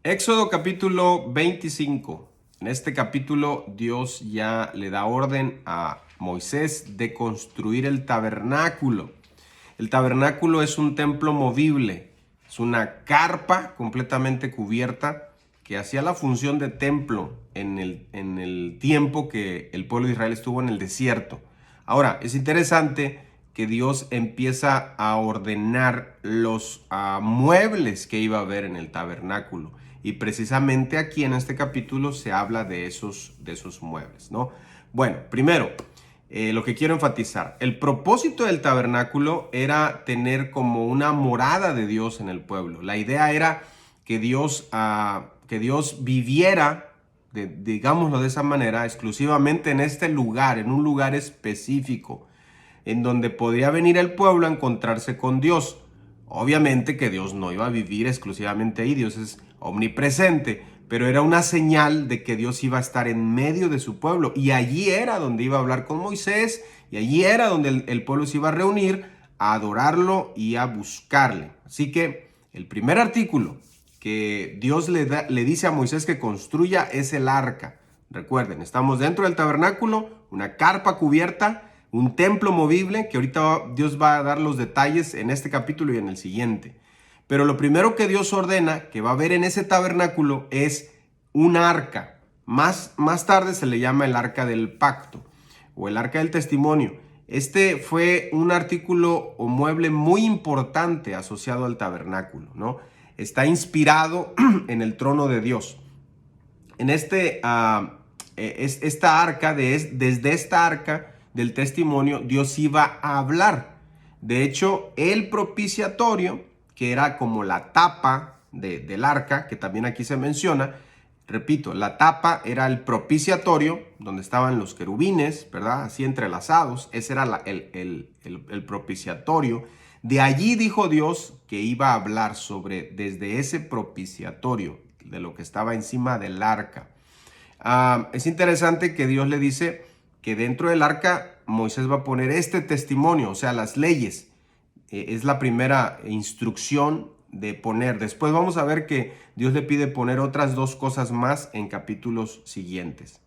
Éxodo capítulo 25. En este capítulo Dios ya le da orden a Moisés de construir el tabernáculo. El tabernáculo es un templo movible, es una carpa completamente cubierta que hacía la función de templo en el tiempo que el pueblo de Israel estuvo en el desierto. Ahora, es interesante que Dios empieza a ordenar los muebles que iba a haber en el tabernáculo. Y precisamente aquí en este capítulo se habla de esos muebles, ¿no? Bueno, primero, lo que quiero enfatizar, el propósito del tabernáculo era tener como una morada de Dios en el pueblo. La idea era que Dios viviera, digámoslo de esa manera, exclusivamente en este lugar, en un lugar específico, en donde podría venir el pueblo a encontrarse con Dios. Obviamente que Dios no iba a vivir exclusivamente ahí, Dios es omnipresente, pero era una señal de que Dios iba a estar en medio de su pueblo, y allí era donde iba a hablar con Moisés, y allí era donde el pueblo se iba a reunir a adorarlo y a buscarle. Así que el primer artículo que Dios le dice a Moisés que construya es el arca. Recuerden, estamos dentro del tabernáculo, una carpa cubierta, un templo movible, que ahorita Dios va a dar los detalles en este capítulo y en el siguiente. Pero lo primero que Dios ordena que va a haber en ese tabernáculo es un arca. Más tarde se le llama el arca del pacto o el arca del testimonio. Este fue un artículo o mueble muy importante asociado al tabernáculo, ¿no? Está inspirado en el trono de Dios. En esta arca, desde esta arca del testimonio, Dios iba a hablar. De hecho, el propiciatorio, que era como la tapa del arca, que también aquí se menciona, repito, la tapa era el propiciatorio, donde estaban los querubines, ¿verdad? Así entrelazados, ese era el propiciatorio. De allí dijo Dios que iba a hablar desde ese propiciatorio, de lo que estaba encima del arca. Es interesante que Dios le dice que dentro del arca Moisés va a poner este testimonio, o sea, las leyes. Es la primera instrucción de poner. Después vamos a ver que Dios le pide poner otras dos cosas más en capítulos siguientes.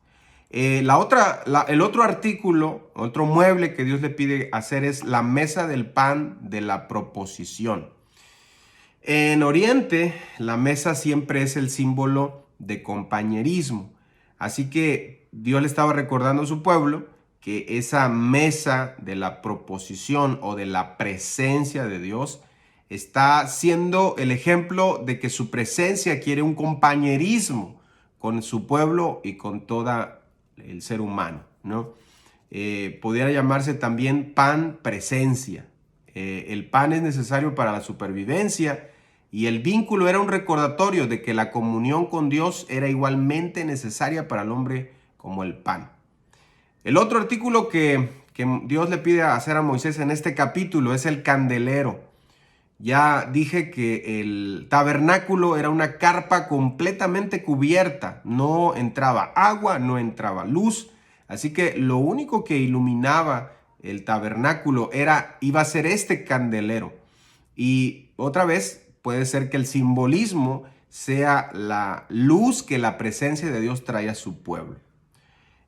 El otro artículo, otro mueble que Dios le pide hacer es la mesa del pan de la proposición. En Oriente, la mesa siempre es el símbolo de compañerismo. Así que Dios le estaba recordando a su pueblo que esa mesa de la proposición o de la presencia de Dios está siendo el ejemplo de que su presencia quiere un compañerismo con su pueblo y con todo el ser humano, ¿no? Pudiera llamarse también pan presencia. El pan es necesario para la supervivencia, y el vínculo era un recordatorio de que la comunión con Dios era igualmente necesaria para el hombre como el pan. El otro artículo que Dios le pide hacer a Moisés en este capítulo es el candelero. Ya dije que el tabernáculo era una carpa completamente cubierta. No entraba agua, no entraba luz. Así que lo único que iluminaba el tabernáculo iba a ser este candelero. Y otra vez puede ser que el simbolismo sea la luz que la presencia de Dios trae a su pueblo.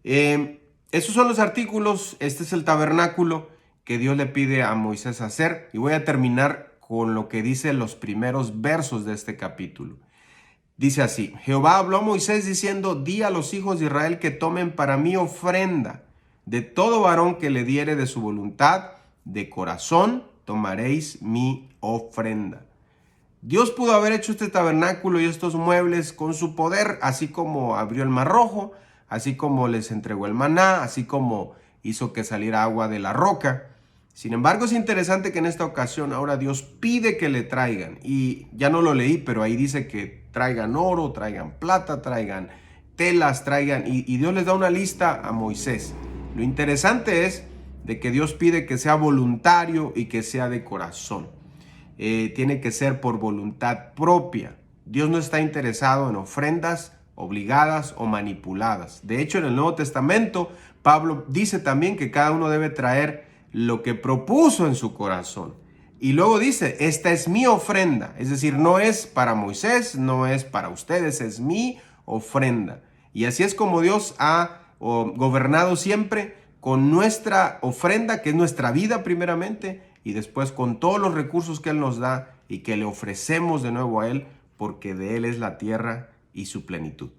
Esos son los artículos. Este es el tabernáculo que Dios le pide a Moisés hacer. Y voy a terminar con lo que dice los primeros versos de este capítulo. Dice así: Jehová habló a Moisés diciendo: di a los hijos de Israel que tomen para mí ofrenda. De todo varón que le diere de su voluntad, de corazón, tomaréis mi ofrenda. Dios pudo haber hecho este tabernáculo y estos muebles con su poder, así como abrió el Mar Rojo, así como les entregó el maná, así como hizo que saliera agua de la roca. Sin embargo, es interesante que en esta ocasión ahora Dios pide que le traigan, y ya no lo leí, pero ahí dice que traigan oro, traigan plata, traigan telas, y Dios les da una lista a Moisés. Lo interesante es de que Dios pide que sea voluntario y que sea de corazón. Tiene que ser por voluntad propia. Dios no está interesado en ofrendas obligadas o manipuladas. De hecho, en el Nuevo Testamento, Pablo dice también que cada uno debe traer lo que propuso en su corazón. Y luego dice, esta es mi ofrenda. Es decir, no es para Moisés, no es para ustedes, es mi ofrenda. Y así es como Dios ha gobernado siempre, con nuestra ofrenda, que es nuestra vida primeramente, y después con todos los recursos que Él nos da y que le ofrecemos de nuevo a Él, porque de Él es la tierra y su plenitud.